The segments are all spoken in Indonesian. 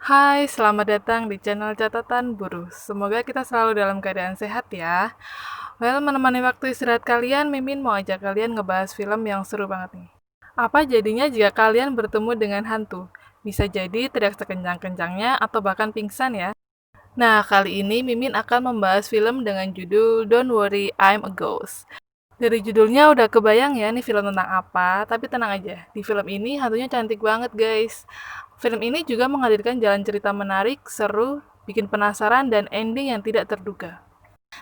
Hai, selamat datang di channel Catatan Buruh. Semoga kita selalu dalam keadaan sehat ya. Well, menemani waktu istirahat kalian, Mimin mau ajak kalian ngebahas film yang seru banget nih. Apa jadinya jika kalian bertemu dengan hantu? Bisa jadi teriak sekencang-kencangnya atau bahkan pingsan ya. Nah, kali ini Mimin akan membahas film dengan judul Don't Worry, I'm a Ghost. Dari judulnya udah kebayang ya nih film tentang apa, tapi tenang aja, di film ini hantunya cantik banget guys. Film ini juga menghadirkan jalan cerita menarik, seru, bikin penasaran, dan ending yang tidak terduga.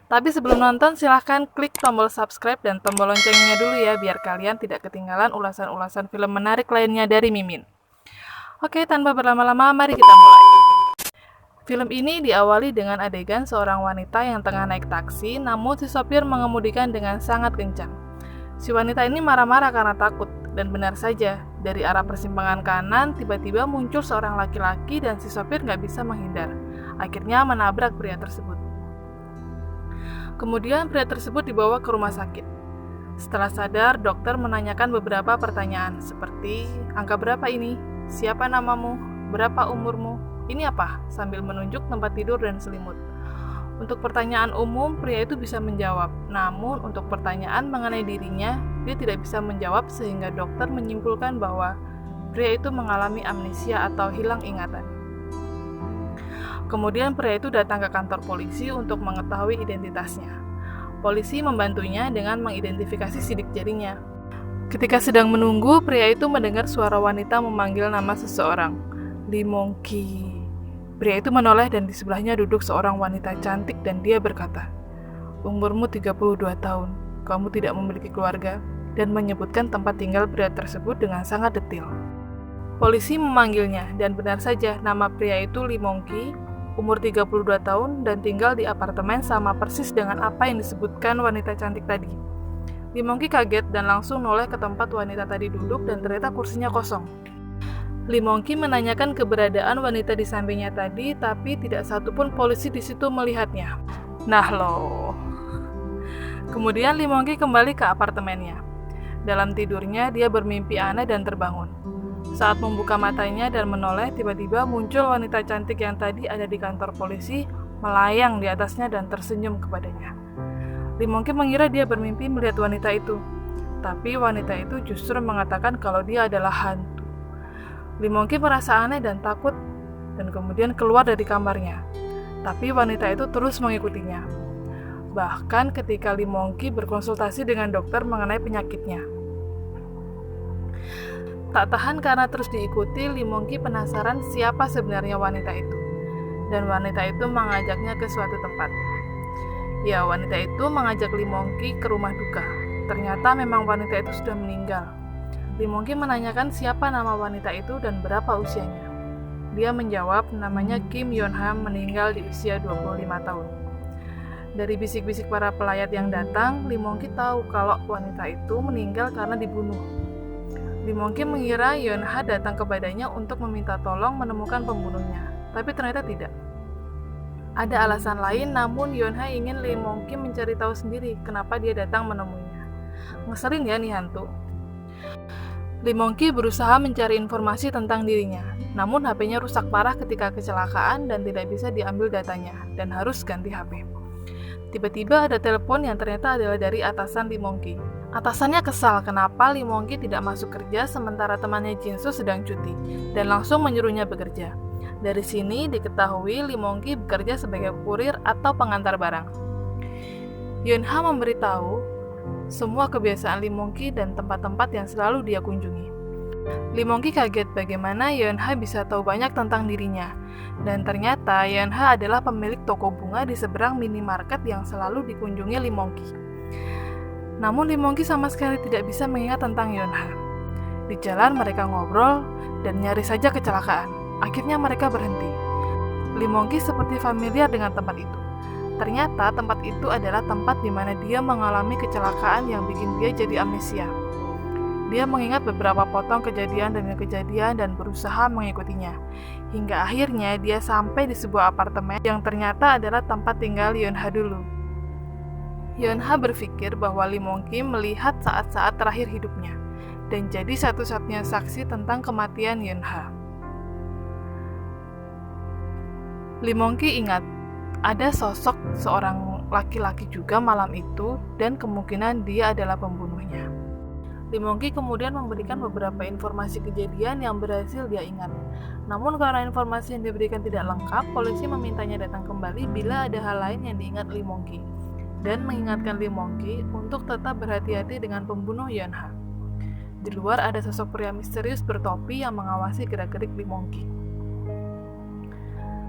Tapi sebelum nonton, silahkan klik tombol subscribe dan tombol loncengnya dulu ya, biar kalian tidak ketinggalan ulasan-ulasan film menarik lainnya dari Mimin. Oke, tanpa berlama-lama, mari kita mulai. Film ini diawali dengan adegan seorang wanita yang tengah naik taksi, namun si sopir mengemudikan dengan sangat kencang. Si wanita ini marah-marah karena takut, dan benar saja, dari arah persimpangan kanan tiba-tiba muncul seorang laki-laki dan si sopir nggak bisa menghindar. Akhirnya menabrak pria tersebut. Kemudian pria tersebut dibawa ke rumah sakit. Setelah sadar, dokter menanyakan beberapa pertanyaan seperti, angka berapa ini? Siapa namamu? Berapa umurmu? Ini apa? Sambil menunjuk tempat tidur dan selimut. Untuk pertanyaan umum, pria itu bisa menjawab. Namun, untuk pertanyaan mengenai dirinya, dia tidak bisa menjawab sehingga dokter menyimpulkan bahwa pria itu mengalami amnesia atau hilang ingatan. Kemudian pria itu datang ke kantor polisi untuk mengetahui identitasnya. Polisi membantunya dengan mengidentifikasi sidik jarinya. Ketika sedang menunggu, pria itu mendengar suara wanita memanggil nama seseorang, Lee Monkey. Pria itu menoleh dan di sebelahnya duduk seorang wanita cantik dan dia berkata, "Umurmu 32 tahun, kamu tidak memiliki keluarga," dan menyebutkan tempat tinggal pria tersebut dengan sangat detail. Polisi memanggilnya dan benar saja nama pria itu Lee Monkey, umur 32 tahun dan tinggal di apartemen sama persis dengan apa yang disebutkan wanita cantik tadi. Lee Monkey kaget dan langsung noleh ke tempat wanita tadi duduk dan ternyata kursinya kosong. Lee Monkey menanyakan keberadaan wanita di sampingnya tadi, tapi tidak satupun polisi di situ melihatnya. Nah loh. Kemudian Lee Monkey kembali ke apartemennya. Dalam tidurnya, dia bermimpi aneh dan terbangun. Saat membuka matanya dan menoleh, tiba-tiba muncul wanita cantik yang tadi ada di kantor polisi, melayang di atasnya dan tersenyum kepadanya. Lee Monkey mengira dia bermimpi melihat wanita itu, tapi wanita itu justru mengatakan kalau dia adalah hantu. Lee Monkey merasa aneh dan takut dan kemudian keluar dari kamarnya. Tapi wanita itu terus mengikutinya. Bahkan ketika Lee Monkey berkonsultasi dengan dokter mengenai penyakitnya. Tak tahan karena terus diikuti, Lee Monkey penasaran siapa sebenarnya wanita itu. Dan wanita itu mengajaknya ke suatu tempat. Ya, wanita itu mengajak Lee Monkey ke rumah duka. Ternyata memang wanita itu sudah meninggal. Lee Monkey menanyakan siapa nama wanita itu dan berapa usianya. Dia menjawab namanya Kim Yeon-ha, meninggal di usia 25 tahun. Dari bisik-bisik para pelayat yang datang, Lee Monkey tahu kalau wanita itu meninggal karena dibunuh. Lee Monkey mengira Yeon-ha datang kepadanya untuk meminta tolong menemukan pembunuhnya, tapi ternyata tidak. Ada alasan lain, namun Yeon-ha ingin Lee Monkey mencari tahu sendiri kenapa dia datang menemuinya. Ngeselin ya nih hantu. Lee Monkey berusaha mencari informasi tentang dirinya, namun HP-nya rusak parah ketika kecelakaan dan tidak bisa diambil datanya, dan harus ganti HP. Tiba-tiba ada telepon yang ternyata adalah dari atasan Lee Monkey. Atasannya kesal kenapa Lee Monkey tidak masuk kerja sementara temannya Jin-soo sedang cuti, dan langsung menyuruhnya bekerja. Dari sini diketahui Lee Monkey bekerja sebagai kurir atau pengantar barang. Yeon-ha memberitahu semua kebiasaan Lee Monkey dan tempat-tempat yang selalu dia kunjungi. Lee Monkey kaget bagaimana Yeon-ha bisa tahu banyak tentang dirinya. Dan ternyata Yeon-ha adalah pemilik toko bunga di seberang minimarket yang selalu dikunjungi Lee Monkey. Namun Lee Monkey sama sekali tidak bisa mengingat tentang Yeon-ha. Di jalan mereka ngobrol dan nyaris saja kecelakaan. Akhirnya mereka berhenti. Lee Monkey seperti familiar dengan tempat itu. Ternyata tempat itu adalah tempat di mana dia mengalami kecelakaan yang bikin dia jadi amnesia. Dia mengingat beberapa potong kejadian demi kejadian dan berusaha mengikutinya. Hingga akhirnya dia sampai di sebuah apartemen yang ternyata adalah tempat tinggal Yeon-ha dulu. Yeon-ha berpikir bahwa Lee Monkey melihat saat-saat terakhir hidupnya dan jadi satu-satunya saksi tentang kematian Yeon-ha. Lee Mong-ki ingat, ada sosok seorang laki-laki juga malam itu dan kemungkinan dia adalah pembunuhnya. Lee Mong-ki kemudian memberikan beberapa informasi kejadian yang berhasil dia ingat. Namun karena informasi yang diberikan tidak lengkap, polisi memintanya datang kembali bila ada hal lain yang diingat Lee Mong-ki dan mengingatkan Lee Mong-ki untuk tetap berhati-hati dengan pembunuh Yeon-ha. Di luar ada sosok pria misterius bertopi yang mengawasi gerak-gerik Lee Mong-ki.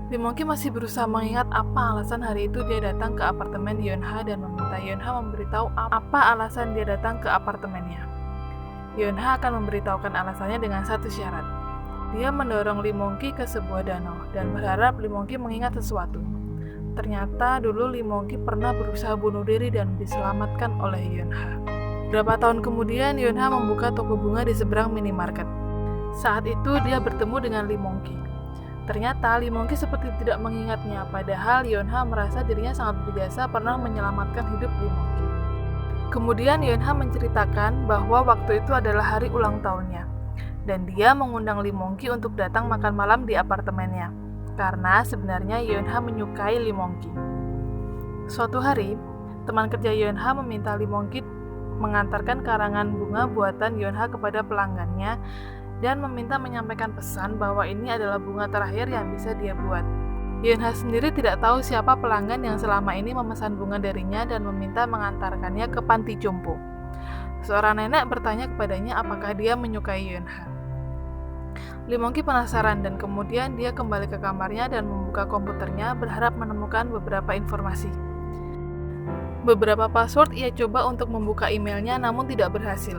Lee Mong-ki masih berusaha mengingat apa alasan hari itu dia datang ke apartemen Yeon-ha dan meminta Yeon-ha memberitahu apa alasan dia datang ke apartemennya. Yeon-ha akan memberitahukan alasannya dengan satu syarat. Dia mendorong Lee Mong-ki ke sebuah danau dan berharap Lee Mong-ki mengingat sesuatu. Ternyata dulu Lee Mong-ki pernah berusaha bunuh diri dan diselamatkan oleh Yeon-ha. Beberapa tahun kemudian Yeon-ha membuka toko bunga di seberang minimarket. Saat itu dia bertemu dengan Lee Mong-ki. Ternyata Lee Mong-ki seperti tidak mengingatnya, padahal Yeon-ha merasa dirinya sangat berjasa pernah menyelamatkan hidup Lee Mong-ki. Kemudian Yeon-ha menceritakan bahwa waktu itu adalah hari ulang tahunnya, dan dia mengundang Lee Mong-ki untuk datang makan malam di apartemennya, karena sebenarnya Yeon-ha menyukai Lee Mong-ki. Suatu hari, teman kerja Yeon-ha meminta Lee Mong-ki mengantarkan karangan bunga buatan Yeon-ha kepada pelanggannya, dan meminta menyampaikan pesan bahwa ini adalah bunga terakhir yang bisa dia buat. Yeon-ha sendiri tidak tahu siapa pelanggan yang selama ini memesan bunga darinya dan meminta mengantarkannya ke panti jompo. Seorang nenek bertanya kepadanya apakah dia menyukai Yeon-ha. Lee Mong-ki penasaran dan kemudian dia kembali ke kamarnya dan membuka komputernya berharap menemukan beberapa informasi. Beberapa password ia coba untuk membuka emailnya namun tidak berhasil.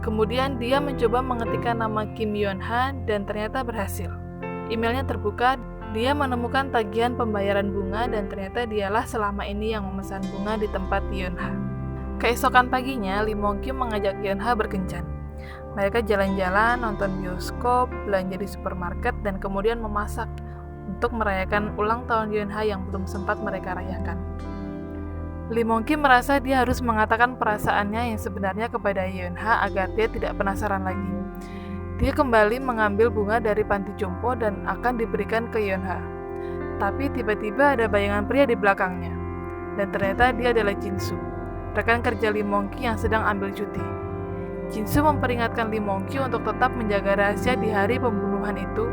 Kemudian dia mencoba mengetikkan nama Kim Yeon-ha dan ternyata berhasil. Emailnya terbuka. Dia menemukan tagihan pembayaran bunga dan ternyata dialah selama ini yang memesan bunga di tempat Yeon-ha. Keesokan paginya, Lee Mong-ki mengajak Yeon-ha berkencan. Mereka jalan-jalan, nonton bioskop, belanja di supermarket, dan kemudian memasak untuk merayakan ulang tahun Yeon-ha yang belum sempat mereka rayakan. Lee Mong-ki merasa dia harus mengatakan perasaannya yang sebenarnya kepada Yeon-ha agar dia tidak penasaran lagi. Dia kembali mengambil bunga dari panti jompo dan akan diberikan ke Yeon-ha. Tapi tiba-tiba ada bayangan pria di belakangnya. Dan ternyata dia adalah Jin-soo, rekan kerja Lee Mong-ki yang sedang ambil cuti. Jin-soo memperingatkan Lee Mong-ki untuk tetap menjaga rahasia di hari pembunuhan itu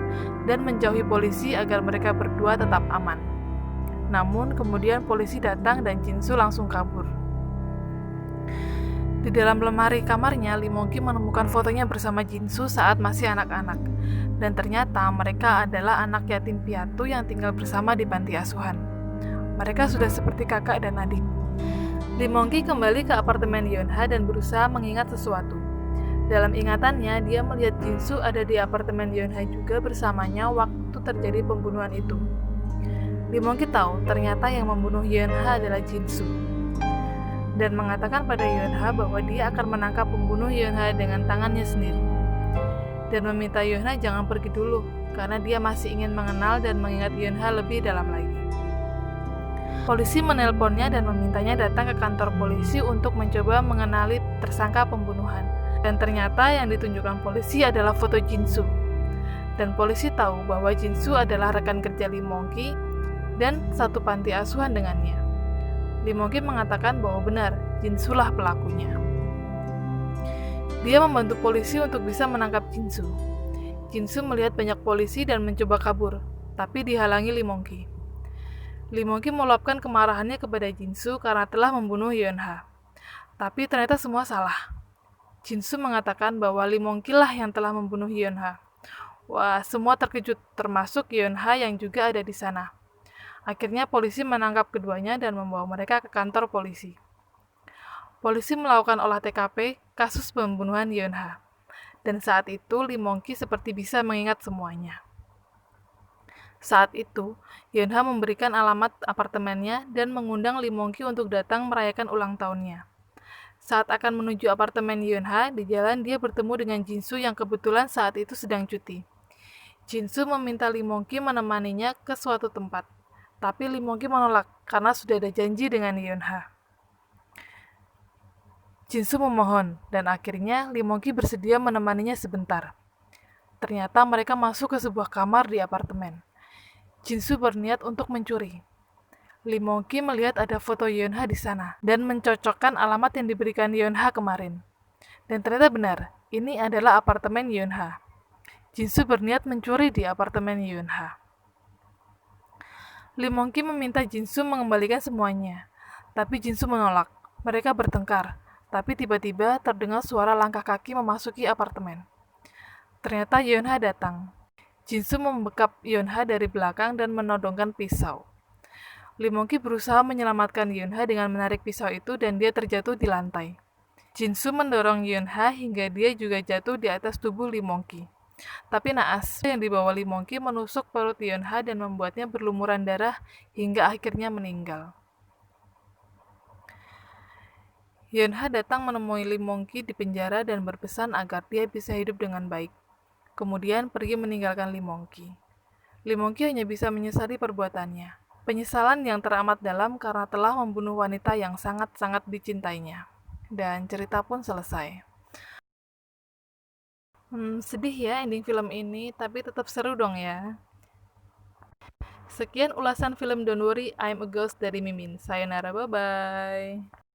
dan menjauhi polisi agar mereka berdua tetap aman. Namun kemudian polisi datang dan Jin-soo langsung kabur. Di dalam lemari kamarnya, Lee Mong-ki menemukan fotonya bersama Jin-soo saat masih anak-anak. Dan ternyata mereka adalah anak yatim piatu yang tinggal bersama di panti asuhan. Mereka sudah seperti kakak dan adik. Lee Mong-ki kembali ke apartemen Yeon-ha dan berusaha mengingat sesuatu. Dalam ingatannya, dia melihat Jin-soo ada di apartemen Yeon-ha juga bersamanya waktu terjadi pembunuhan itu. Lee Mong-ki tahu ternyata yang membunuh Yeon-ha adalah Jin-soo. Dan mengatakan pada Yeon-ha bahwa dia akan menangkap pembunuh Yeon-ha dengan tangannya sendiri. Dan meminta Yeon-ha jangan pergi dulu, karena dia masih ingin mengenal dan mengingat Yeon-ha lebih dalam lagi. Polisi menelponnya dan memintanya datang ke kantor polisi untuk mencoba mengenali tersangka pembunuhan. Dan ternyata yang ditunjukkan polisi adalah foto Jin-soo. Dan polisi tahu bahwa Jin-soo adalah rekan kerja Lee Mong-ki dan satu panti asuhan dengannya. Lee Mong-ki mengatakan bahwa benar, Jin-soo lah pelakunya. Dia membantu polisi untuk bisa menangkap Jin-soo. Jin-soo melihat banyak polisi dan mencoba kabur, tapi dihalangi Lee Mong-ki. Lee Mong-ki meluapkan kemarahannya kepada Jin-soo karena telah membunuh Yeon-ha. Tapi ternyata semua salah. Jin-soo mengatakan bahwa Lee Mong-ki lah yang telah membunuh Yeon-ha. Wah, semua terkejut, termasuk Yeon-ha yang juga ada di sana. Akhirnya polisi menangkap keduanya dan membawa mereka ke kantor polisi. Polisi melakukan olah TKP kasus pembunuhan Yeon-ha. Dan saat itu Lee Mong-ki seperti bisa mengingat semuanya. Saat itu, Yeon-ha memberikan alamat apartemennya dan mengundang Lee Mong-ki untuk datang merayakan ulang tahunnya. Saat akan menuju apartemen Yeon-ha, di jalan dia bertemu dengan Jin-soo yang kebetulan saat itu sedang cuti. Jin-soo meminta Lee Mong-ki menemaninya ke suatu tempat. Tapi Lee Mong-ki menolak karena sudah ada janji dengan Yeon-ha. Jin-soo memohon dan akhirnya Lee Mong-ki bersedia menemaninya sebentar. Ternyata mereka masuk ke sebuah kamar di apartemen. Jinsu berniat untuk mencuri. Lee Mongki melihat ada foto Yeonha di sana dan mencocokkan alamat yang diberikan Yeonha kemarin. Dan ternyata benar, ini adalah apartemen Yeonha. Jinsu berniat mencuri di apartemen Yeonha. Lee Mongki meminta Jinsu mengembalikan semuanya, tapi Jinsu menolak. Mereka bertengkar, tapi tiba-tiba terdengar suara langkah kaki memasuki apartemen. Ternyata Yeonha datang. Jinsu membekap Yeonha dari belakang dan menodongkan pisau. Lee Mongki berusaha menyelamatkan Yeonha dengan menarik pisau itu dan dia terjatuh di lantai. Jinsu mendorong Yeonha hingga dia juga jatuh di atas tubuh Lee Mongki. Tapi naas, yang dibawa Lee Mongki menusuk perut Yeonha dan membuatnya berlumuran darah hingga akhirnya meninggal. Yeonha datang menemui Lee Mongki di penjara dan berpesan agar dia bisa hidup dengan baik. Kemudian pergi meninggalkan Lee Mongki. Lee Mongki hanya bisa menyesali perbuatannya. Penyesalan yang teramat dalam karena telah membunuh wanita yang sangat-sangat dicintainya. Dan cerita pun selesai. Sedih ya ending film ini, tapi tetap seru dong ya. Sekian ulasan film Don't Worry, I'm a Ghost dari Mimin. Sayonara, bye-bye.